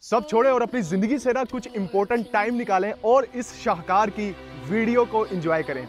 सब छोड़ें और अपनी जिंदगी से ना कुछ इंपॉर्टेंट टाइम निकालें और इस शाहकार की वीडियो को एंजॉय करें।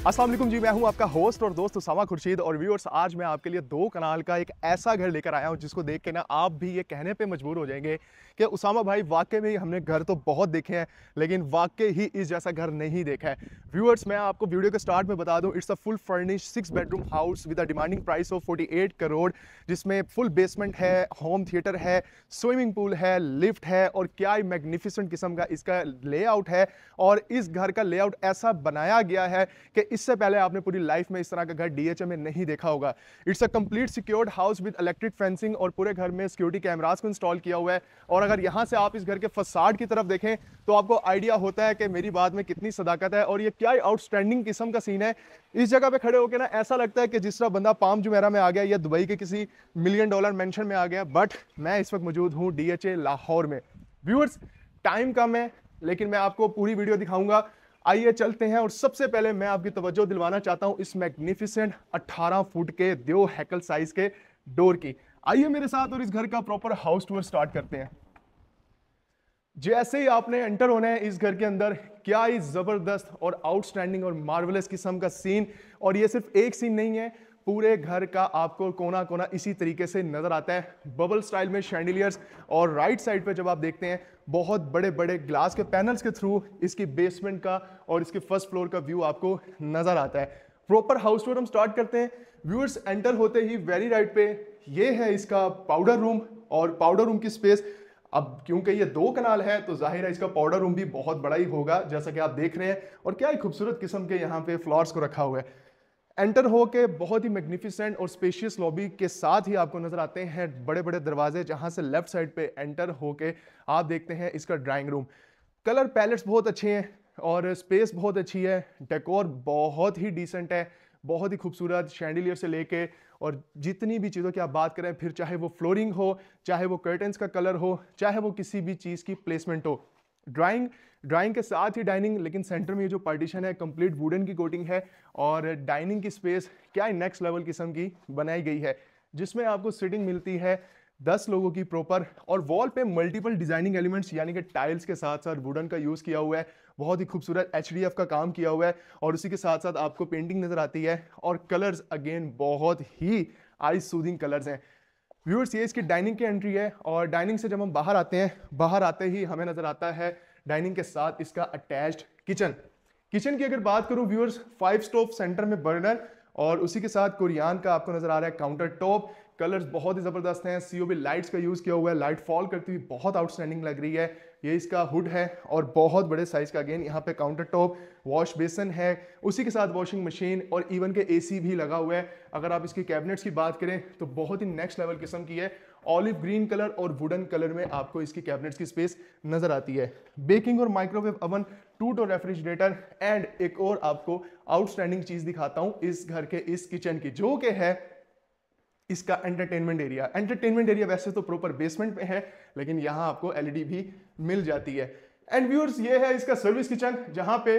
अस्सलाम वालेकुम जी, मैं हूं आपका होस्ट और दोस्त उसामा खुर्शीद। और व्यूअर्स, आज मैं आपके लिए 2 कनाल का एक ऐसा घर लेकर आया हूं जिसको देख के ना आप भी ये कहने पे मजबूर हो जाएंगे कि उसामा भाई वाकई में हमने घर तो बहुत देखे हैं लेकिन वाकई ही इस जैसा घर नहीं देखा है। व्यूअर्स, मैं आपको वीडियो के स्टार्ट में बता दूं, it's a full furnish 6 bedroom house with a demanding price of 48 crore, जिसमें फुल बेसमेंट है, होम थिएटर है, स्विमिंग पूल है, लिफ्ट है और क्या ही मैग्निफिसेंट किस्म का इसका लेआउट है। और इस घर का लेआउट ऐसा बनाया गया है कि इससे पहले आपने पूरी लाइफ में इस तरह का घर डीएचए में नहीं देखा होगा। It's a complete secured house with electric fencing और पूरे घर में सिक्योरिटी कैमरास को इंस्टॉल किया हुआ है। और अगर यहां से आप इस घर के फसाड की तरफ देखें तो आपको आइडिया होता है कि मेरी बात में कितनी सदाकत है और ये क्या आउटस्टैंडिंग किस्म का सीन है। इस जगह पे खड़े होकर ना ऐसा लगता है कि जिस तरह बंदा पाम जुमेरा में आ गया या दुबई के किसी $1 मिलियन मेंशन में आ गया। बट मैं इस वक्त मौजूद हूं डीएचए लाहौर में। व्यूअर्स, टाइम कम है लेकिन मैं आपको पूरी वीडियो दिखाऊंगा। आइए चलते हैं और सबसे पहले मैं आपकी तवज्जो दिलवाना चाहता हूं इस मैग्निफिसेंट 18 फुट के दो हैकल साइज के डोर की। आइए मेरे साथ और इस घर का प्रॉपर हाउस टूर स्टार्ट करते हैं। जैसे ही आपने एंटर होना है इस घर के अंदर, क्या ही जबरदस्त और आउटस्टैंडिंग और मार्वलस किस्म का सीन। और ये सिर्फ एक सीन नहीं है, पूरे घर का आपको कोना कोना इसी तरीके से नजर आता है, बबल स्टाइल में शैंडिलियर्स। और राइट साइड पे जब आप देखते हैं बहुत बड़े बड़े ग्लास के पैनल्स के थ्रू इसकी बेसमेंट का और इसके फर्स्ट फ्लोर का व्यू आपको नजर आता है। प्रॉपर हाउस टूर हम स्टार्ट करते हैं। व्यूअर्स, एंटर होते ही वेरी राइट पे ये है इसका पाउडर रूम। और पाउडर रूम की स्पेस, अब क्योंकि ये 2 कनाल है तो जाहिर है इसका पाउडर रूम भी बहुत बड़ा ही होगा जैसा कि आप देख रहे हैं। और क्या ही खूबसूरत किस्म के यहाँ पे फ्लावर्स को रखा हुआ है। एंटर होके बहुत ही मैग्निफिसेंट और स्पेशियस लॉबी के साथ ही आपको नजर आते हैं बड़े बड़े दरवाजे, जहां से लेफ्ट साइड पे एंटर होके आप देखते हैं इसका ड्राइंग रूम। कलर पैलेट्स बहुत अच्छे हैं और स्पेस बहुत अच्छी है। डेकोर बहुत ही डिसेंट है, बहुत ही खूबसूरत शैंडिलियर से लेके और जितनी भी चीज़ों की आप बात करें, फिर चाहे वो फ्लोरिंग हो, चाहे वो कर्टन्स का कलर हो, चाहे वो किसी भी चीज़ की प्लेसमेंट हो। ड्राइंग के साथ ही डाइनिंग, लेकिन सेंटर में ये जो पार्टीशन है कंप्लीट वुडन की कोटिंग है। और डाइनिंग की स्पेस क्या नेक्स्ट लेवल किस्म की बनाई गई है, जिसमें आपको सिटिंग मिलती है 10 लोगों की प्रॉपर। और वॉल पे मल्टीपल डिजाइनिंग एलिमेंट्स यानी कि टाइल्स के साथ साथ वुडन का यूज़ किया हुआ है। बहुत ही खूबसूरत एचडीएफ का काम किया हुआ है और उसी के साथ साथ आपको पेंटिंग नजर आती है। और कलर्स अगेन बहुत ही आई सूदिंग कलर्स हैं। व्यूअर्स, ये इसकी डाइनिंग की एंट्री है। और डाइनिंग से जब हम बाहर आते हैं, बाहर आते ही हमें नजर आता है डाइनिंग के साथ इसका अटैच्ड किचन की अगर बात करूं व्यूअर्स, 5 स्टोव सेंटर में बर्नर और उसी के साथ कोरियान का आपको नजर आ रहा है काउंटर टॉप। कलर्स बहुत ही जबरदस्त हैं, सीओबी लाइट्स का यूज किया हुआ है, लाइट फॉल करती हुई बहुत आउटस्टैंडिंग लग रही है। ये इसका हुड है और बहुत बड़े साइज का अगेन यहाँ पे काउंटर टॉप, वॉश बेसन है, उसी के साथ वॉशिंग मशीन और इवन के एसी भी लगा हुआ है। अगर आप इसकी कैबिनेट्स की बात करें तो बहुत ही नेक्स्ट लेवल किस्म की है। ऑलिव ग्रीन कलर और वुडन कलर में आपको इसकी कैबिनेट्स की स्पेस नजर आती है। बेकिंग और microwave oven, 2 door refrigerator and एक और आपको आउटस्टैंडिंग चीज दिखाता हूं इस घर के इस किचन की, जो कि है इसका एंटरटेनमेंट एरिया वैसे तो प्रॉपर बेसमेंट में है लेकिन यहां आपको एलईडी भी मिल जाती है। एंड व्यूअर्स, ये है इसका सर्विस किचन, जहां पे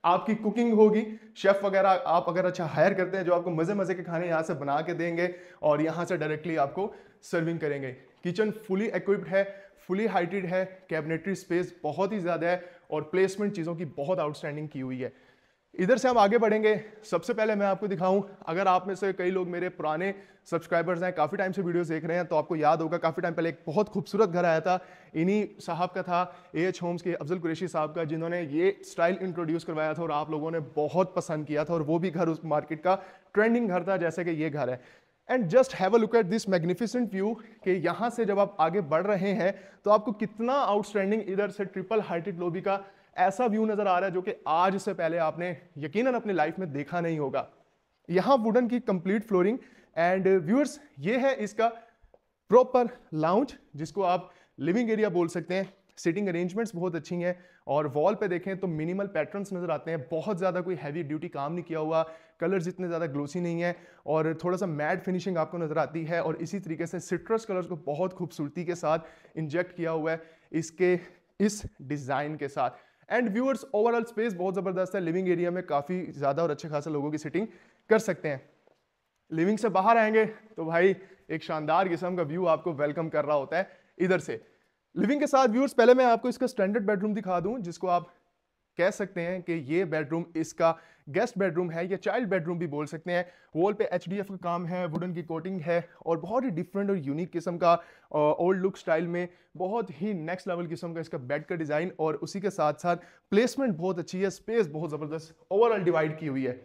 आपकी कुकिंग होगी। शेफ वगैरह आप अगर अच्छा हायर करते हैं जो आपको मजे मजे के खाने यहां से बना के देंगे और यहां से डायरेक्टली आपको सर्विंग करेंगे। किचन फुली इक्विप्ड है, फुली हाइटेड है, कैबिनेटरी स्पेस बहुत ही ज्यादा है और प्लेसमेंट चीजों की बहुत आउटस्टैंडिंग की हुई है। इधर से हम आगे बढ़ेंगे। सबसे पहले मैं आपको दिखाऊं, अगर आप में से कई लोग मेरे पुराने सब्सक्राइबर्स हैं, काफ़ी टाइम से वीडियोस देख रहे हैं, तो आपको याद होगा काफ़ी टाइम पहले एक बहुत खूबसूरत घर आया था, इन्हीं साहब का था, AH होम्स के अफजल कुरैशी साहब का, जिन्होंने ये स्टाइल इंट्रोड्यूस करवाया था और आप लोगों ने बहुत पसंद किया था। और वो भी घर उस मार्केट का ट्रेंडिंग घर था जैसे कि ये घर है। And just have a look at this magnificent view कि यहाँ से जब आप आगे बढ़ रहे हैं तो आपको कितना आउटस्टैंडिंग इधर से ट्रिपल हाइटेड लॉबी का ऐसा व्यू नजर आ रहा है जो कि आज से पहले आपने यकीनन अपनी लाइफ में देखा नहीं होगा। यहाँ वुडन की कंप्लीट फ्लोरिंग एंड व्यूअर्स, ये है इसका प्रॉपर लाउंज, जिसको आप लिविंग एरिया बोल सकते हैं। सिटिंग अरेंजमेंट्स बहुत अच्छी हैं और वॉल पे देखें तो मिनिमल पैटर्न्स नजर आते हैं, बहुत ज़्यादा कोई हैवी ड्यूटी काम नहीं किया हुआ, कलर्स इतने ज़्यादा ग्लोसी नहीं है और थोड़ा सा मैट फिनिशिंग आपको नजर आती है। और इसी तरीके से सिट्रस कलर्स को बहुत खूबसूरती के साथ इंजेक्ट किया हुआ है इसके इस डिज़ाइन के साथ। एंड व्यूअर्स, ओवरऑल स्पेस बहुत ज़बरदस्त है, लिविंग एरिया में काफ़ी ज़्यादा और अच्छे खासे लोगों की सिटिंग कर सकते हैं। लिविंग से बाहर आएंगे तो भाई एक शानदार किस्म का व्यू आपको वेलकम कर रहा होता है इधर से। लिविंग के साथ व्यूअर्स, पहले मैं आपको इसका स्टैंडर्ड बेडरूम दिखा दूं, जिसको आप कह सकते हैं कि ये बेडरूम इसका गेस्ट बेडरूम है या चाइल्ड बेडरूम भी बोल सकते हैं। वॉल पे HDF का काम है, वुडन की कोटिंग है और बहुत ही डिफरेंट और यूनिक किस्म का ओल्ड लुक स्टाइल में बहुत ही नेक्स्ट लेवल किस्म का इसका बेड का डिज़ाइन और उसी के साथ साथ प्लेसमेंट बहुत अच्छी है, स्पेस बहुत ज़बरदस्त ओवरऑल डिवाइड की हुई है।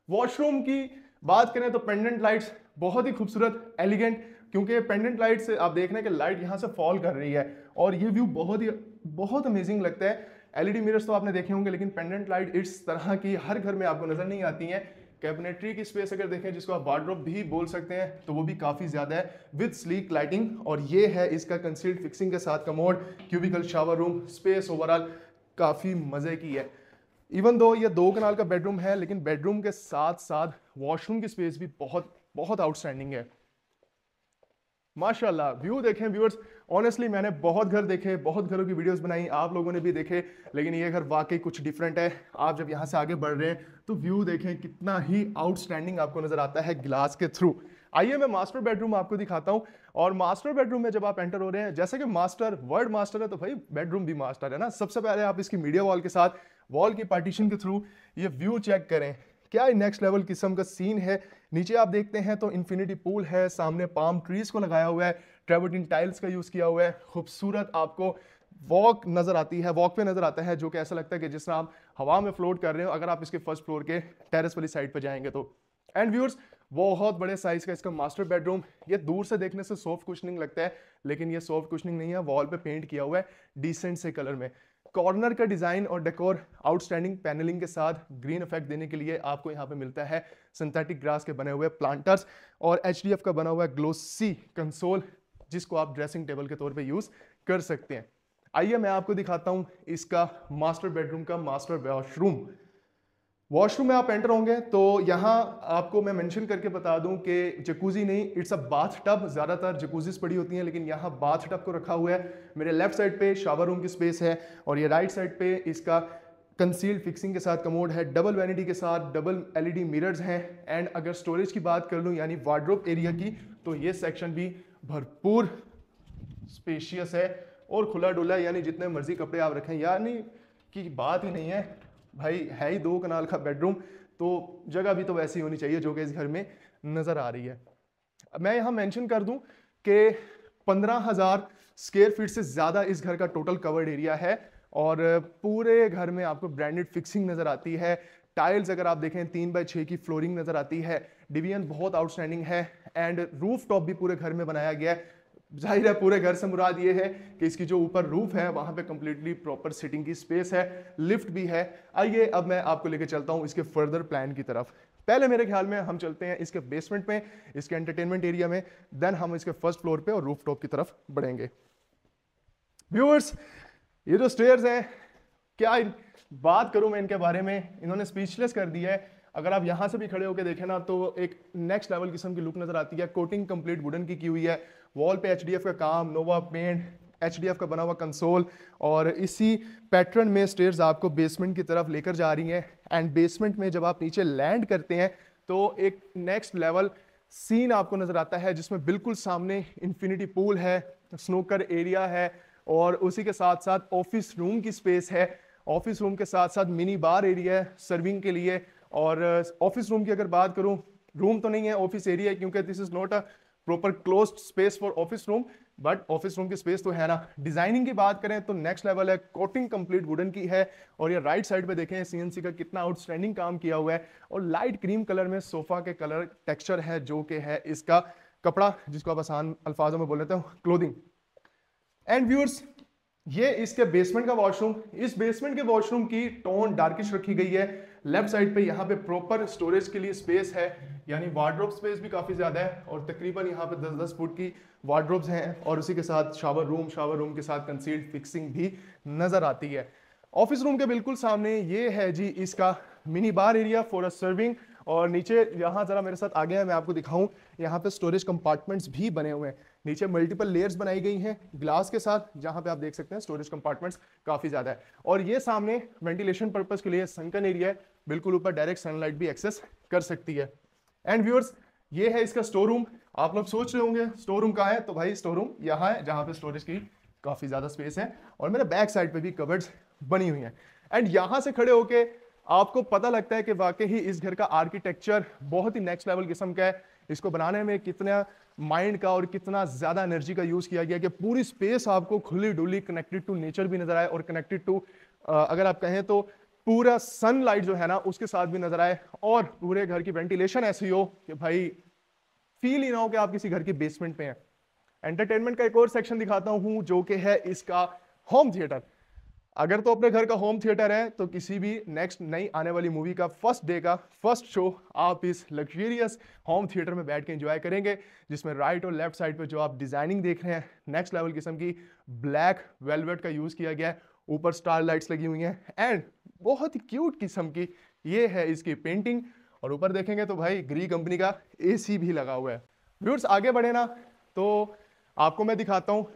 वॉशरूम की बात करें तो पेंडेंट लाइट्स बहुत ही खूबसूरत, एलिगेंट, क्योंकि पेंडेंट लाइट से आप देख रहे हैं कि लाइट यहाँ से फॉल कर रही है और ये व्यू बहुत अमेजिंग लगता है। LED मिरर्स तो आपने देखे होंगे, लेकिन पेंडेंट लाइट इस तरह की हर घर में आपको नजर नहीं आती हैं। कैबिनेटरी की स्पेस अगर देखें, जिसको आप वार्डरोब भी बोल सकते हैं, तो वो भी काफ़ी ज़्यादा है विद स्लीक लाइटिंग। और ये है इसका कंसील्ड फिक्सिंग के साथ commode, cubicle shower room, space overall काफ़ी मज़े की है। इवन दो ये 2 कनाल का बेडरूम है, लेकिन बेडरूम के साथ साथ वॉशरूम की स्पेस भी बहुत आउटस्टैंडिंग है माशाल्लाह। व्यू देखें व्यूअर्स, ऑनेस्टली मैंने बहुत घर देखे, बहुत घरों की वीडियोस बनाई, आप लोगों ने भी देखे, लेकिन ये घर वाकई कुछ डिफरेंट है। आप जब यहाँ से आगे बढ़ रहे हैं तो व्यू देखें कितना ही आउटस्टैंडिंग आपको नजर आता है ग्लास के थ्रू। आइए मैं मास्टर बेडरूम आपको दिखाता हूँ। और मास्टर बेडरूम में जब आप एंटर हो रहे हैं, जैसे कि मास्टर वर्ड मास्टर है तो भाई बेडरूम भी मास्टर है ना। सबसे पहले आप इसकी मीडिया वॉल के साथ वॉल की पार्टीशन के थ्रू ये व्यू चेक करें, क्या नेक्स्ट लेवल किस्म का सीन है। नीचे आप देखते हैं तो इन्फिनिटी पूल है, सामने पाम ट्रीज को लगाया हुआ है, ट्रेवर्टिन टाइल्स का यूज किया हुआ है, खूबसूरत आपको वॉक नजर आती है, वॉक पे नजर आता है, जो कि ऐसा लगता है कि जिस तरह आप हवा में फ्लोट कर रहे हो अगर आप इसके फर्स्ट फ्लोर के टेरेस वाली साइड पर जाएंगे तो। एंड व्यूअर्स, बहुत बड़े साइज का इसका मास्टर बेडरूम, ये दूर से देखने से सॉफ्ट कुशनिंग लगता है, लेकिन ये सॉफ्ट कुशनिंग नहीं है, वॉल पे पेंट किया हुआ है डिसेंट से कलर में। कॉर्नर का डिजाइन और डेकोर आउटस्टैंडिंग पैनलिंग के साथ ग्रीन इफेक्ट देने के लिए आपको यहाँ पे मिलता है सिंथेटिक ग्रास के बने हुए प्लांटर्स और HDF का बना हुआ ग्लोसी कंसोल, जिसको आप ड्रेसिंग टेबल के तौर पे यूज कर सकते हैं। आइए मैं आपको दिखाता हूँ इसका मास्टर बेडरूम का मास्टर वॉशरूम। वॉशरूम में आप एंटर होंगे तो यहाँ आपको मैं मेंशन करके बता दूं कि जकूजी नहीं, इट्स अ बाथ टब। ज़्यादातर जकूजीज पड़ी होती हैं, लेकिन यहाँ बाथ टब को रखा हुआ है। मेरे लेफ्ट साइड पे शावर रूम की स्पेस है और ये राइट साइड पे इसका कंसील्ड फिक्सिंग के साथ कमोड है, डबल वैनिटी के साथ डबल LED मिरर्स हैं। एंड अगर स्टोरेज की बात कर लूँ यानी वार्डरोब एरिया की, तो ये सेक्शन भी भरपूर स्पेशियस है और खुला डुला है, यानी जितने मर्जी कपड़े आप रखें यानी की बात ही नहीं है भाई। है ही 2 कनाल का बेडरूम, तो जगह भी तो वैसी होनी चाहिए जो कि इस घर में नजर आ रही है। मैं यहाँ मेंशन कर दूं कि 15,000 स्क्वायर फीट से ज़्यादा इस घर का टोटल कवर्ड एरिया है और पूरे घर में आपको ब्रांडेड फिक्सिंग नजर आती है। टाइल्स अगर आप देखें 3x6 की फ्लोरिंग नजर आती है, डिवीजन बहुत आउटस्टैंडिंग है एंड रूफ टॉप भी पूरे घर में बनाया गया है। जाहिर है पूरे घर से मुराद ये है कि इसकी जो ऊपर रूफ है वहां पे कंप्लीटली प्रॉपर सिटिंग की स्पेस है, लिफ्ट भी है। आइए अब मैं आपको लेके चलता हूं इसके फर्दर प्लान की तरफ। पहले मेरे ख्याल में हम चलते हैं इसके बेसमेंट में, इसके एंटरटेनमेंट एरिया में, देन हम इसके फर्स्ट फ्लोर पे और रूफ टॉप की तरफ बढ़ेंगे। व्यूअर्स, ये जो स्टेयर्स हैं, क्या बात करूं मैं इनके बारे में, इन्होंने स्पीचलेस कर दिया है। अगर आप यहाँ से भी खड़े होकर देखें ना तो एक नेक्स्ट लेवल किस्म की लुक नजर आती है। कोटिंग कंप्लीट वुडन की हुई है, वॉल पे HDF का काम, नोवा पेंट, HDF का बना हुआ कंसोल और इसी पैटर्न में स्टेयर्स आपको बेसमेंट की तरफ लेकर जा रही हैं। एंड बेसमेंट में जब आप नीचे लैंड करते हैं तो एक नेक्स्ट लेवल सीन आपको नजर आता है, जिसमें बिल्कुल सामने इन्फिनिटी पूल है, स्नूकर एरिया है और उसी के साथ साथ ऑफिस रूम की स्पेस है। ऑफिस रूम के साथ साथ मिनी बार एरिया है सर्विंग के लिए। और ऑफिस रूम की अगर बात करूं, रूम तो नहीं है, ऑफिस एरिया है, क्योंकि this is not a proper closed space for office room, but office room की स्पेस तो है ना। डिजाइनिंग की बात करें तो नेक्स्ट लेवल है, कोटिंग कंप्लीट वुडन की है। और ये राइट साइड पे देखें सीएनसी का कितना आउटस्टैंडिंग काम किया हुआ है। और लाइट क्रीम कलर में सोफा के कलर टेक्सचर है, जो कि है इसका कपड़ा, जिसको आप आसान अल्फाजों में बोल लेते हो क्लोथिंग। एंड व्यूअर्स, ये इसके बेसमेंट का वॉशरूम। इस बेसमेंट के वॉशरूम की टोन डार्किश रखी गई है। लेफ्ट साइड पे यहाँ पे प्रॉपर स्टोरेज के लिए स्पेस है, यानी वार्डरोब स्पेस भी काफी ज्यादा है। और तकरीबन यहाँ पे 10-10 फुट की वार्डरोब्स हैं। और उसी के साथ शावर रूम के साथ कंसील्ड फिक्सिंग भी नजर आती है। ऑफिस रूम के बिल्कुल सामने ये है जी इसका mini bar area for a serving. और नीचे यहाँ जरा मेरे साथ आगे है, मैं आपको दिखाऊं, यहाँ पे स्टोरेज कंपार्टमेंट्स भी बने हुए हैं। नीचे मल्टीपल लेयर्स बनाई गई हैं ग्लास के साथ, जहां पे आप देख सकते हैं स्टोरेज कंपार्टमेंट्स काफी ज्यादा है। और ये सामने वेंटिलेशन पर्पस के लिए सनकन एरिया है, बिल्कुल ऊपर डायरेक्ट सनलाइट भी एक्सेस कर सकती है। एंड व्यूअर्स, ये है इसका स्टोर रूम। आप लोग सोच रहे होंगे स्टोर रूम कहाँ है, तो भाई स्टोर रूम यहाँ है, जहां पे स्टोरेज की काफी ज्यादा स्पेस है। और मेरे बैक साइड पे भी कबर्ड्स बनी हुई हैं। एंड यहां से खड़े होके आपको पता लगता है कि वाकई ही इस घर का आर्किटेक्चर बहुत ही नेक्स्ट लेवल किस्म का है। इसको बनाने में कितना माइंड का और कितना ज्यादा एनर्जी का यूज किया गया कि पूरी स्पेस आपको खुली डुली कनेक्टेड टू नेचर भी नजर आए, और कनेक्टेड टू अगर आप कहें तो पूरा सनलाइट जो है ना उसके साथ भी नजर आए। और पूरे घर की वेंटिलेशन ऐसी हो कि भाई फील ही ना हो कि आप किसी घर की बेसमेंट पे हैं। एंटरटेनमेंट का एक और सेक्शन दिखाता हूं, जो कि है इसका होम थिएटर। अगर तो अपने घर का होम थिएटर है, तो किसी भी नेक्स्ट नई आने वाली मूवी का फर्स्ट डे का फर्स्ट शो आप इस लग्जरियस होम थिएटर में बैठ के एंजॉय करेंगे, जिसमें राइट और लेफ्ट साइड पे जो आप डिजाइनिंग देख रहे हैं नेक्स्ट लेवल किस्म की ब्लैक वेलवेट का यूज किया गया है। ऊपर स्टार लाइट्स लगी हुई हैं एंड बहुत ही क्यूट किस्म की ये है इसकी पेंटिंग। और ऊपर देखेंगे तो भाई ग्री कंपनी का एसी भी लगा हुआ है। व्यूअर्स, आगे बढ़े ना तो आपको मैं दिखाता हूँ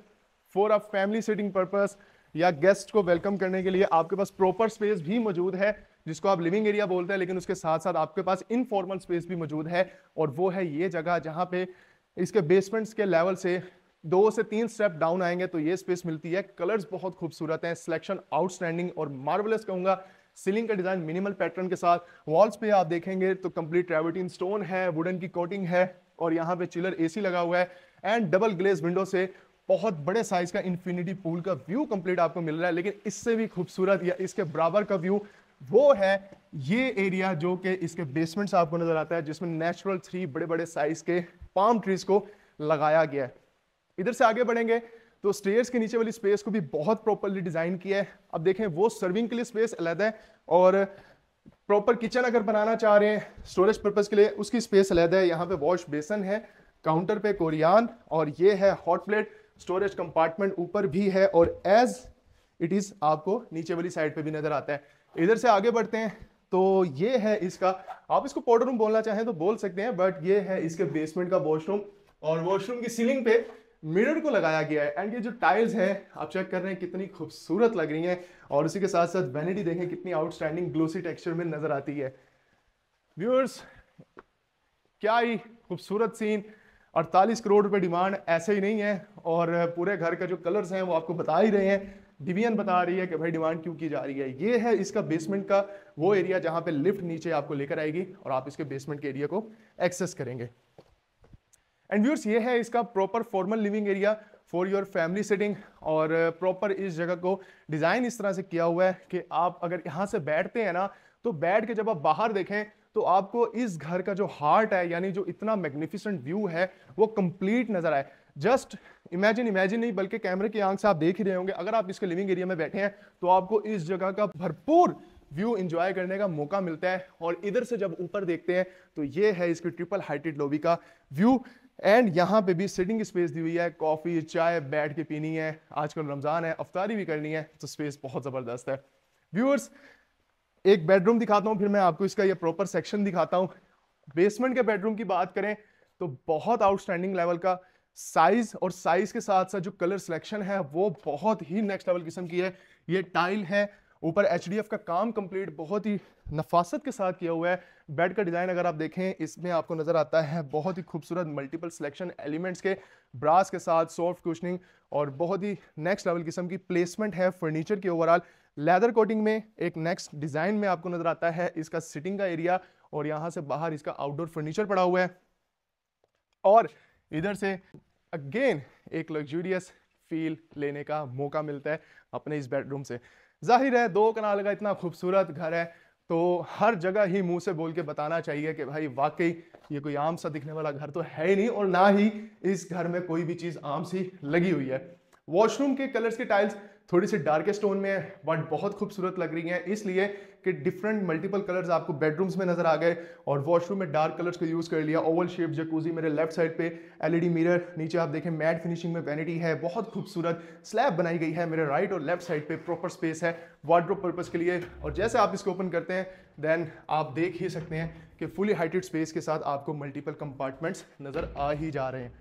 for a family sitting purpose या गेस्ट को वेलकम करने के लिए आपके पास प्रॉपर स्पेस भी मौजूद है, जिसको आप लिविंग एरिया बोलते हैं, लेकिन उसके साथ साथ आपके पास इनफॉर्मल स्पेस भी मौजूद है। और वो है ये जगह जहां पे इसके बेसमेंट्स के लेवल से 2 से 3 स्टेप डाउन आएंगे तो ये स्पेस मिलती है। कलर्स बहुत खूबसूरत हैं, सिलेक्शन आउटस्टैंडिंग और मार्वलस कहूंगा। सीलिंग का डिजाइन मिनिमल पैटर्न के साथ, वॉल्स पे आप देखेंगे तो कंप्लीट ट्रेवर्टीन स्टोन है, वुडन की कोटिंग है, और यहाँ पे चिलर एसी लगा हुआ है। एंड डबल ग्लेज विंडो से बहुत बड़े साइज का इंफिनिटी पूल का व्यू कंप्लीट आपको मिल रहा है। लेकिन इससे भी खूबसूरत या इसके बराबर का व्यू वो है ये एरिया, जो कि इसके बेसमेंट से आपको नजर आता है, जिसमें नेचुरल 3 बड़े बड़े साइज के पाम ट्रीज को लगाया गया है। इधर से आगे बढ़ेंगे तो स्टेयर्स के नीचे वाली स्पेस को भी बहुत प्रॉपर्ली डिजाइन किया है। अब देखें, वो सर्विंग के लिए स्पेस अलग है, और प्रॉपर किचन अगर बनाना चाह रहे हैं स्टोरेज पर्पस के लिए, उसकी स्पेस अलग है। यहाँ पे वॉश बेसन है, काउंटर पे कोरियान, और ये है हॉट प्लेट। स्टोरेज कंपार्टमेंट ऊपर भी है, और एज इट इज आपको नीचे वाली साइड पे भी नजर आता है। इधर से आगे बढ़ते हैं तो ये है इसका, आप इसको पाउडर रूम बोलना चाहें तो बोल सकते हैं, बट ये है इसके बेसमेंट का वॉशरूम। और वॉशरूम की सीलिंग पे मिरर को लगाया गया है। एंड ये जो टाइल्स है आप चेक कर रहे हैं कितनी खूबसूरत लग रही हैं। और उसी के साथ साथ वैनिटी देखें कितनी आउटस्टैंडिंग ग्लोसी टेक्सचर में नजर आती है। व्यूअर्स, क्या ही खूबसूरत सीन। 48 करोड़ रुपए डिमांड ऐसे ही नहीं है, और पूरे घर का जो कलर्स हैं वो आपको बता ही रहे हैं, डिवीजन बता रही है कि भाई डिमांड क्यों की जा रही है। ये है इसका बेसमेंट का वो एरिया जहां पे लिफ्ट नीचे आपको लेकर आएगी और आप इसके बेसमेंट के एरिया को एक्सेस करेंगे। एंड व्यूअर्स, ये है इसका proper formal living area for your family sitting. और प्रॉपर इस जगह को डिजाइन इस तरह से किया हुआ है कि आप अगर यहाँ से बैठते हैं ना, तो बैठ के जब आप बाहर देखें तो आपको इस घर का जो हार्ट है, यानी जो इतना मैग्निफिसेंट व्यू है, वो कंप्लीट नजर आए। जस्ट इमेजिन नहीं बल्कि कैमरे की आंख से आप देख ही रहे होंगे, अगर आप इसके लिविंग एरिया में बैठे हैं तो आपको इस जगह का भरपूर व्यू एंजॉय करने का मौका मिलता है। और इधर से जब ऊपर देखते हैं तो ये है इसकी ट्रिपल हाइटेड लॉबी का व्यू। एंड यहाँ पे भी सिटिंग स्पेस दी हुई है, कॉफी चाय बैठ के पीनी है, आजकल रमजान है, अफ्तारी भी करनी है, तो स्पेस बहुत जबरदस्त है। व्यूअर्स, एक बेडरूम दिखाता हूँ, फिर मैं आपको इसका ये प्रॉपर सेक्शन दिखाता हूँ। बेसमेंट के बेडरूम की बात करें तो बहुत आउटस्टैंडिंग लेवल का साइज, और साइज के साथ साथ जो कलर सिलेक्शन है वो बहुत ही नेक्स्ट लेवल किस्म की है। ये टाइल है, ऊपर एचडीएफ का काम कंप्लीट बहुत ही नफासत के साथ किया हुआ है। बेड का डिजाइन अगर आप देखें, इसमें आपको नजर आता है बहुत ही खूबसूरत मल्टीपल सिलेक्शन एलिमेंट्स के, ब्रास के साथ सॉफ्ट कुशनिंग, और बहुत ही नेक्स्ट लेवल किस्म की प्लेसमेंट है फर्नीचर की ओवरऑल। लेदर कोटिंग में एक नेक्स्ट डिजाइन में आपको नजर आता है इसका सिटिंग का एरिया, और यहां से बाहर इसका आउटडोर फर्नीचर पड़ा हुआ है, और इधर से अगेन एक लग्जूरियस फील लेने का मौका मिलता है अपने इस बेडरूम से। जाहिर है 2 कनाल का इतना खूबसूरत घर है तो हर जगह ही मुंह से बोल के बताना चाहिए कि भाई वाकई ये कोई आम सा दिखने वाला घर तो है ही नहीं, और ना ही इस घर में कोई भी चीज आम सी लगी हुई है। वॉशरूम के कलर्स की टाइल्स थोड़ी सी डार्केस्ट टोन में है बट बहुत खूबसूरत लग रही हैं, इसलिए कि डिफरेंट मल्टीपल कलर्स आपको बेडरूम्स में नजर आ गए, और वॉशरूम में डार्क कलर्स को यूज कर लिया। ओवल शेप जकूजी, मेरे लेफ्ट साइड पे एलईडी मिरर, नीचे आप देखें मैट फिनिशिंग में वैनिटी है, बहुत खूबसूरत स्लैब बनाई गई है। मेरे राइट और लेफ्ट साइड पे प्रॉपर स्पेस है वार्डरोब पर्पस के लिए, और जैसे आप इसको ओपन करते हैं देन आप देख ही सकते हैं कि फुली हाइटेड स्पेस के साथ आपको मल्टीपल कंपार्टमेंट्स नजर आ ही जा रहे हैं।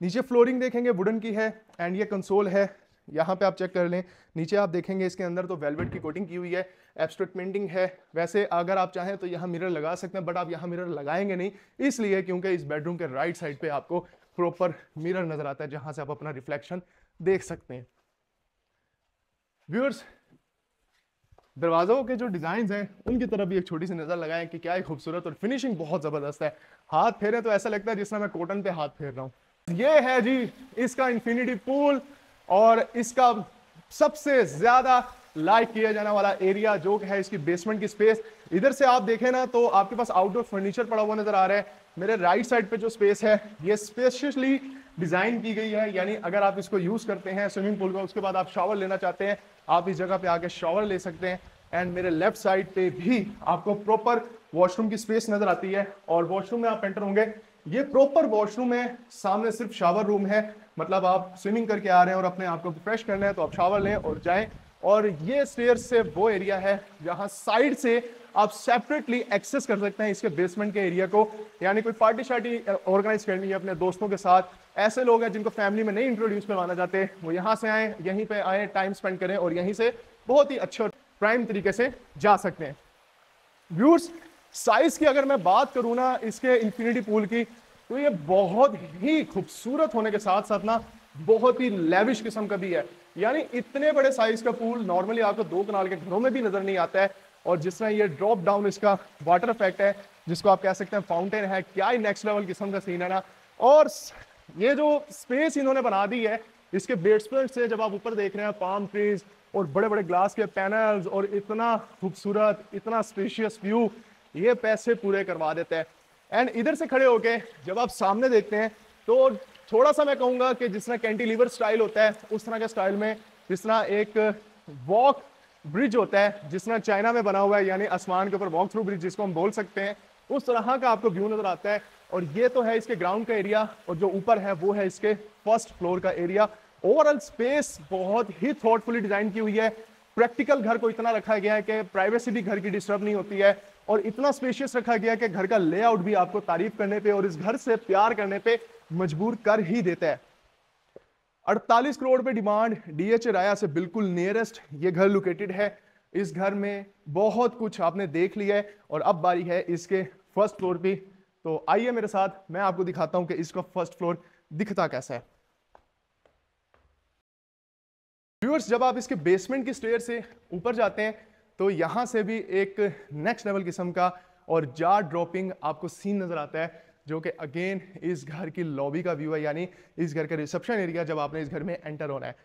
नीचे फ्लोरिंग देखेंगे वुडन की है, एंड ये कंसोल है, यहाँ पे आप चेक कर लें। नीचे आप देखेंगे इसके अंदर तो वेलवेट की कोटिंग की हुई है, एब्स्ट्रैक्ट पेंटिंग है। वैसे अगर आप चाहें तो यहाँ मिरर लगा सकते हैं, बट आप यहाँ मिरर लगाएंगे नहीं, इसलिए क्योंकि इस बेडरूम के राइट साइड पे आपको प्रॉपर मिरर नजर आता है जहां से आप अपना रिफ्लेक्शन देख सकते हैं। व्यूअर्स, दरवाजों के जो डिजाइन हैं उनकी तरफ भी एक छोटी सी नजर लगाएं कि क्या ही खूबसूरत, और फिनिशिंग बहुत जबरदस्त है। हाथ फेरे तो ऐसा लगता है जिस तरह मैं कॉटन पे हाथ फेर रहा हूँ। ये है जी इसका इंफिनिटी पूल, और इसका सबसे ज्यादा लाइक किया जाने वाला एरिया जो है इसकी बेसमेंट की स्पेस। इधर से आप देखें ना तो आपके पास आउटडोर फर्नीचर पड़ा हुआ नजर आ रहा है। मेरे राइट साइड पे जो स्पेस है ये स्पेशियसली डिजाइन की गई है, यानी अगर आप इसको यूज करते हैं स्विमिंग पूल का, उसके बाद आप शावर लेना चाहते हैं, आप इस जगह पे आके शावर ले सकते हैं। एंड मेरे लेफ्ट साइड पे भी आपको प्रॉपर वॉशरूम की स्पेस नजर आती है, और वॉशरूम में आप एंटर होंगे, ये प्रॉपर वॉशरूम है, सामने सिर्फ शावर रूम है। मतलब आप स्विमिंग करके आ रहे हैं और अपने आप को फ्रेश करना है तो आप शावर लें और जाएं। और ये स्टेयर्स से वो एरिया है जहां साइड से आप सेपरेटली एक्सेस कर सकते हैं इसके बेसमेंट के एरिया को, यानी कोई पार्टी शार्टी ऑर्गेनाइज करनी है अपने दोस्तों के साथ, ऐसे लोग हैं जिनको फैमिली में नहीं इंट्रोड्यूस करवाना चाहते, वो यहाँ से आए, यहीं पे आए, टाइम स्पेंड करें और यहीं से बहुत ही अच्छे और प्राइम तरीके से जा सकते हैं। व्यूअर्स, साइज की अगर मैं बात करूं ना इसके इंफिनिटी पूल की, तो ये बहुत ही खूबसूरत होने के साथ साथ ना बहुत ही लेविश किस्म का भी है। यानी इतने बड़े साइज का पूल नॉर्मली आपको 2 कनाल के घरों में भी नजर नहीं आता है, और जिस तरह ये ड्रॉप डाउन इसका वाटर इफेक्ट है, जिसको आप कह सकते हैं फाउंटेन है, क्या ही नेक्स्ट लेवल किस्म का सीन है ना। और ये जो स्पेस इन्होंने बना दी है इसके बेसमेंट से, जब आप ऊपर देख रहे हैं पाम ट्रीज और बड़े बड़े ग्लास के पैनल्स और इतना खूबसूरत, इतना स्पेशियस व्यू, ये पैसे पूरे करवा देता है। एंड इधर से खड़े होके जब आप सामने देखते हैं तो थोड़ा सा मैं कहूंगा कि जिस तरह कैंटिलीवर स्टाइल होता है उस तरह के स्टाइल में, जिस तरह एक वॉक ब्रिज होता है जिस तरह चाइना में बना हुआ है, यानी आसमान के ऊपर वॉक थ्रू ब्रिज जिसको हम बोल सकते हैं, उस तरह का आपको व्यू नजर आता है। और ये तो है इसके ग्राउंड का एरिया, और जो ऊपर है वो है इसके फर्स्ट फ्लोर का एरिया। ओवरऑल स्पेस बहुत ही थॉटफुली डिजाइन की हुई है। प्रैक्टिकल घर को इतना रखा गया है कि प्राइवेसी भी घर की डिस्टर्ब नहीं होती है, और इतना स्पेशियस रखा गया है कि घर का लेआउट भी आपको तारीफ करने पे और इस घर से प्यार करने पे मजबूर कर ही देता है। 48 करोड़ पे डिमांड, डीएच राया से बिल्कुल नियरेस्ट ये घर लोकेटेड है। इस घर में बहुत कुछ आपने देख लिया है, और अब बारी है इसके फर्स्ट फ्लोर पे। तो आइए मेरे साथ, मैं आपको दिखाता हूं कि इसका फर्स्ट फ्लोर दिखता कैसा है। व्यूअर्स, जब आप इसके बेसमेंट की स्टेयर से ऊपर जाते हैं तो यहां से भी एक नेक्स्ट लेवल किस्म का और जार ड्रॉपिंग आपको सीन नजर आता है, जो कि अगेन इस घर की लॉबी का व्यू है, यानी इस घर का रिसेप्शन एरिया जब आपने इस घर में एंटर होना है।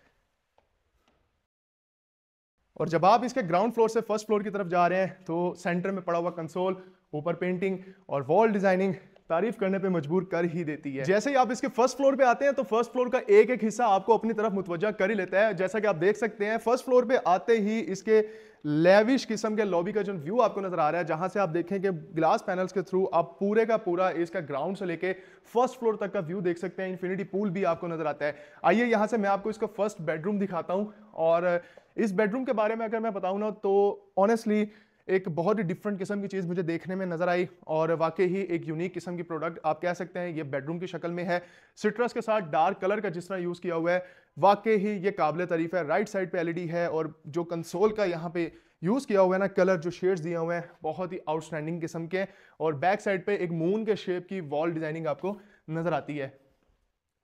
और जब आप इसके ग्राउंड फ्लोर से फर्स्ट फ्लोर की तरफ जा रहे हैं तो सेंटर में पड़ा हुआ कंसोल, ऊपर पेंटिंग और वॉल डिजाइनिंग तारीफ करने पे मजबूर कर ही देती है। जैसे ही आप इसके फर्स्ट फ्लोर पे आते हैं तो फर्स्ट फ्लोर का एक एक हिस्सा आपको अपनी तरफ मुतवज्जा कर ही लेता है। जैसा कि आप देख सकते हैं फर्स्ट फ्लोर पे आते ही इसके लेविश किस्म के लॉबी का जो व्यू आपको नजर आ रहा है, जहां से आप देखें कि ग्लास पैनल्स के थ्रू आप पूरे का पूरा इसका ग्राउंड से लेके फर्स्ट फ्लोर तक का व्यू देख सकते हैं। इन्फिनिटी पूल भी आपको नजर आता है। आइए यहां से मैं आपको इसका फर्स्ट बेडरूम दिखाता हूं, और इस बेडरूम के बारे में अगर मैं बताऊं ना तो ऑनेस्टली एक बहुत ही डिफरेंट किस्म की चीज़ मुझे देखने में नजर आई, और वाकई ही एक यूनिक किस्म की प्रोडक्ट आप कह सकते हैं। ये बेडरूम की शक्ल में है, सिट्रस के साथ डार्क कलर का जिस तरह यूज़ किया हुआ है, वाकई ही ये काबिल तारीफ है। राइट साइड पे एलईडी है, और जो कंसोल का यहाँ पे यूज़ किया हुआ है ना कलर, जो शेड्स दिए हुए हैं बहुत ही आउटस्टैंडिंग किस्म के। और बैक साइड पे एक मून के शेप की वॉल डिजाइनिंग आपको नजर आती है।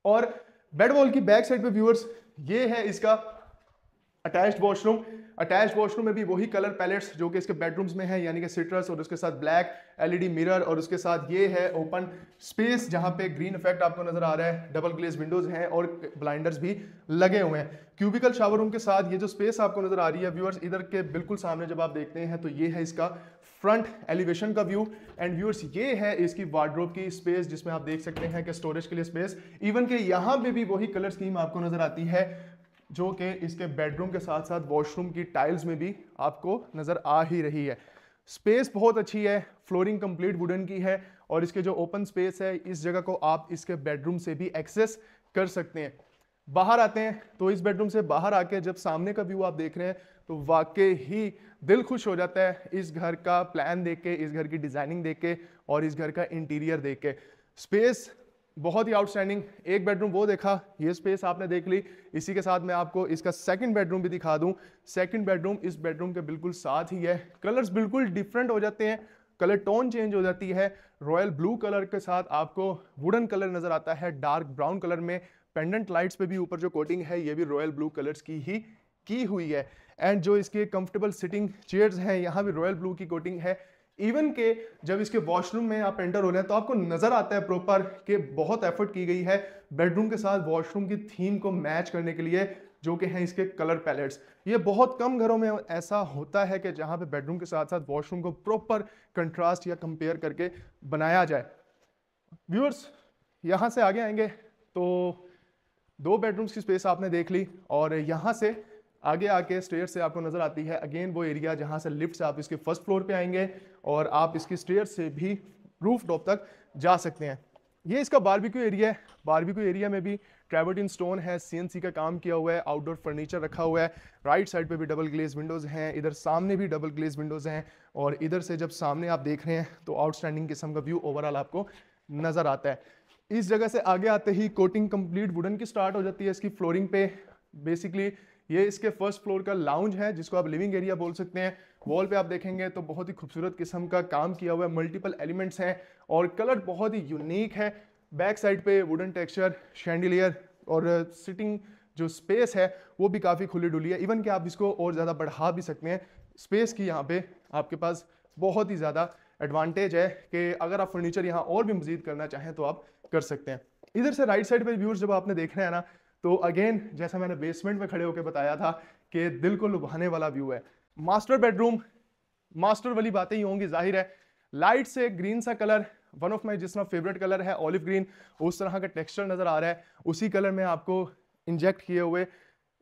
और बेड वॉल की बैक साइड पे व्यूअर्स ये है इसका अटैच्ड वॉशरूम। अटैच वॉशरूम में भी वही कलर पैलेट्स जो कि इसके बेडरूम्स में है, यानी कि सिट्रस और उसके साथ ब्लैक एलईडी मिरर, और उसके साथ ये है ओपन स्पेस जहां पे ग्रीन इफेक्ट आपको नजर आ रहा है, डबल ग्लेज विंडोज हैं और ब्लाइंडर्स भी लगे हुए हैं। क्यूबिकल शावर रूम के साथ ये जो स्पेस आपको नजर आ रही है व्यूअर्स, इधर के बिल्कुल सामने जब आप देखते हैं तो ये है इसका फ्रंट एलिवेशन का व्यू। एंड व्यूअर्स ये है इसकी वार्डरोब की स्पेस, जिसमें आप देख सकते हैं कि स्टोरेज के लिए स्पेस, इवन के यहाँ पे भी वही कलर स्कीम आपको नजर आती है जो कि इसके बेडरूम के साथ साथ वॉशरूम की टाइल्स में भी आपको नजर आ ही रही है। स्पेस बहुत अच्छी है, फ्लोरिंग कंप्लीट वुडन की है, और इसके जो ओपन स्पेस है इस जगह को आप इसके बेडरूम से भी एक्सेस कर सकते हैं। बाहर आते हैं तो इस बेडरूम से बाहर आके जब सामने का व्यू आप देख रहे हैं तो वाकई ही दिल खुश हो जाता है इस घर का प्लान देख के, इस घर की डिजाइनिंग देख के और इस घर का इंटीरियर देख के। स्पेस बहुत ही आउटस्टैंडिंग। एक बेडरूम वो देखा, ये स्पेस आपने देख ली, इसी के साथ मैं आपको इसका सेकंड बेडरूम भी दिखा दूं। सेकंड बेडरूम इस बेडरूम के बिल्कुल साथ ही है, कलर्स बिल्कुल डिफरेंट हो जाते हैं, कलर टोन चेंज हो जाती है। रॉयल ब्लू कलर के साथ आपको वुडन कलर नजर आता है, डार्क ब्राउन कलर में। पेंडेंट लाइट्स पे भी ऊपर जो कोटिंग है ये भी रॉयल ब्लू कलर्स की ही की हुई है। एंड जो इसके कंफर्टेबल सिटिंग चेयर्स हैं यहाँ भी रॉयल ब्लू की कोटिंग है। इवन के जब इसके वॉशरूम में आप एंटर हो रहे हैं तो आपको नजर आता है प्रॉपर कि बहुत एफर्ट की गई है बेडरूम के साथ वॉशरूम की थीम को मैच करने के लिए, जो कि हैं इसके कलर पैलेट्स। ये बहुत कम घरों में ऐसा होता है कि जहां पे बेडरूम के साथ साथ वॉशरूम को प्रॉपर कंट्रास्ट या कंपेयर करके बनाया जाए। व्यूअर्स यहां से आगे आएंगे तो 2 बेडरूम्स की स्पेस आपने देख ली, और यहां से आगे आके स्टेयर से आपको नजर आती है अगेन वो एरिया जहां से लिफ्ट से आप इसके फर्स्ट फ्लोर पे आएंगे और आप इसकी स्टेयर से भी रूफ टॉप तक जा सकते हैं। ये इसका बारबेक्यू एरिया है। बारबेक्यू एरिया में भी ट्रेवर्टिन स्टोन है, सीएनसी का काम किया हुआ है, आउटडोर फर्नीचर रखा हुआ है। राइट साइड पे भी डबल ग्लेज विंडोज हैं, इधर सामने भी डबल ग्लेज विंडोज हैं, और इधर से जब सामने आप देख रहे हैं तो आउटस्टैंडिंग किस्म का व्यू ओवरऑल आपको नजर आता है। इस जगह से आगे आते ही कोटिंग कंप्लीट वुडन की स्टार्ट हो जाती है इसकी फ्लोरिंग पे। बेसिकली ये इसके फर्स्ट फ्लोर का लाउंज है जिसको आप लिविंग एरिया बोल सकते हैं। वॉल पे आप देखेंगे तो बहुत ही खूबसूरत किस्म का काम किया हुआ है, मल्टीपल एलिमेंट्स हैं और कलर बहुत ही यूनिक है। बैक साइड पे वुडन टेक्सचर, शैंडिलियर और सिटिंग जो स्पेस है वो भी काफ़ी खुली डुली है। इवन कि आप इसको और ज़्यादा बढ़ा भी सकते हैं। स्पेस की यहाँ पे आपके पास बहुत ही ज़्यादा एडवांटेज है कि अगर आप फर्नीचर यहाँ और भी मजीद करना चाहें तो आप कर सकते हैं। इधर से राइट साइड पे व्यूअर्स जब आपने देखना है ना तो अगेन जैसा मैंने बेसमेंट में खड़े होकर बताया था कि दिल को लुभाने वाला व्यू है। मास्टर बेडरूम, मास्टर वाली बातें ही होंगी जाहिर है। लाइट से ग्रीन सा कलर, वन ऑफ माई जिस तरह फेवरेट कलर है ऑलिव ग्रीन, उस तरह का टेक्सचर नजर आ रहा है। उसी कलर में आपको इंजेक्ट किए हुए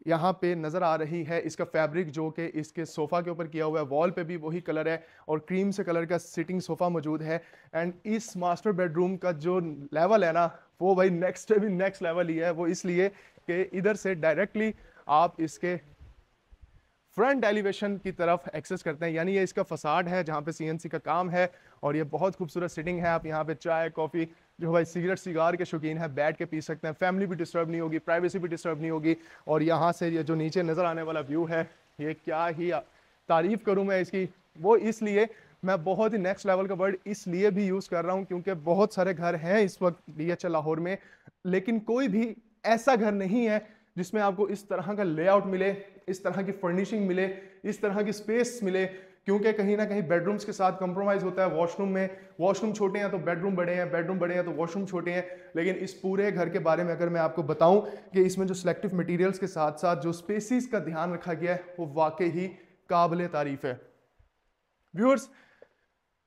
यहाँ पे नजर आ रही है इसका फैब्रिक जो कि इसके सोफा के ऊपर किया हुआ है। वॉल पे भी वही कलर है और क्रीम से कलर का सिटिंग सोफा मौजूद है। एंड इस मास्टर बेडरूम का जो लेवल है ना वो भाई नेक्स्ट भी नेक्स्ट लेवल ही है। वो इसलिए कि इधर से डायरेक्टली आप इसके फ्रंट एलिवेशन की तरफ एक्सेस करते हैं, यानी ये इसका फसाड है जहाँ पे सीएनसी का काम है और ये बहुत खूबसूरत सिटिंग है। आप यहाँ पे चाय कॉफ़ी जो भाई सिगरेट सिगार के शौकीन है बैठ के पी सकते हैं। फैमिली भी डिस्टर्ब नहीं होगी, प्राइवेसी भी डिस्टर्ब नहीं होगी। और यहाँ से ये जो नीचे नज़र आने वाला व्यू है ये क्या ही तारीफ़ करूँ मैं इसकी। वो इसलिए मैं बहुत ही नेक्स्ट लेवल का वर्ड इसलिए भी यूज़ कर रहा हूँ क्योंकि बहुत सारे घर हैं इस वक्त DHL लाहौर में, लेकिन कोई भी ऐसा घर नहीं है जिसमें आपको इस तरह का लेआउट मिले, इस तरह की फर्निशिंग मिले, इस तरह की स्पेस मिले। क्योंकि कहीं ना कहीं बेडरूम्स के साथ कंप्रोमाइज़ होता है वॉशरूम में। वॉशरूम छोटे हैं तो बेडरूम बड़े हैं, बेडरूम बड़े हैं तो वॉशरूम छोटे हैं। लेकिन इस पूरे घर के बारे में अगर मैं आपको बताऊं कि इसमें जो सिलेक्टिव मटेरियल्स के साथ साथ जो स्पेसिस का ध्यान रखा गया है वो वाकई ही काबिल तारीफ है। व्यूअर्स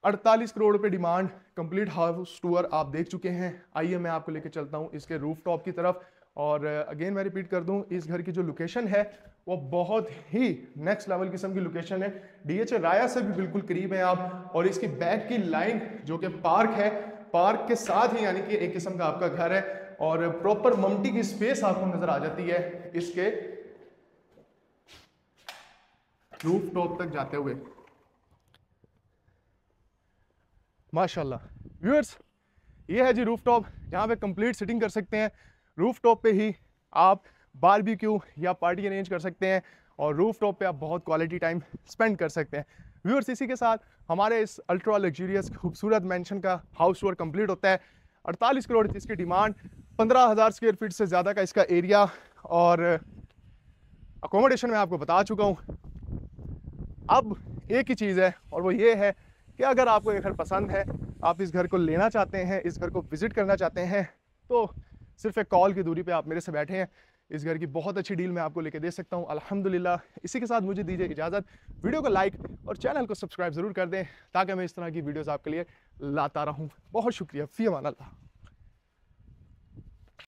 48 करोड़ रुपए डिमांड, कंप्लीट हाउस टूर आप देख चुके हैं। आइए मैं आपको लेके चलता हूँ इसके रूफ टॉप की तरफ। और अगेन मैं रिपीट कर दूं, इस घर की जो लोकेशन है वो बहुत ही नेक्स्ट लेवल किस्म की लोकेशन है। DHL राया से भी बिल्कुल करीब है आप, और इसकी बैक की लाइन जो कि पार्क है, पार्क के साथ ही यानी कि एक किस्म का आपका घर है और प्रॉपर ममटी की स्पेस आपको नजर आ जाती है इसके रूफ टॉप तक जाते हुए। माशाल्लाह व्यूअर्स ये है जी रूफ टॉप, जहाँ पे कंप्लीट सिटिंग कर सकते हैं। रूफ टॉप पे ही आप बारबेक्यू या पार्टी अरेंज कर सकते हैं और रूफ टॉप पे आप बहुत क्वालिटी टाइम स्पेंड कर सकते हैं। व्यूअर्स इसी के साथ हमारे इस अल्ट्रा लग्जूरियस खूबसूरत मेंशन का हाउस टूर कंप्लीट होता है। 48 करोड़ इसकी डिमांड, 15,000 स्क्वायर फीट से ज़्यादा का इसका एरिया, और अकोमोडेशन मैं आपको बता चुका हूँ। अब एक ही चीज़ है और वो ये है कि अगर आपको ये घर पसंद है, आप इस घर को लेना चाहते हैं, इस घर को विज़िट करना चाहते हैं, तो सिर्फ एक कॉल की दूरी पे आप मेरे से बैठे हैं। इस घर की बहुत अच्छी डील मैं आपको लेके दे सकता हूँ अल्हम्दुलिल्लाह। इसी के साथ मुझे दीजिए इजाज़त। वीडियो को लाइक और चैनल को सब्सक्राइब ज़रूर कर दें ताकि मैं इस तरह की वीडियोज़ आपके लिए लाता रहूँ। बहुत शुक्रिया। फ़ी अमान अल्लाह।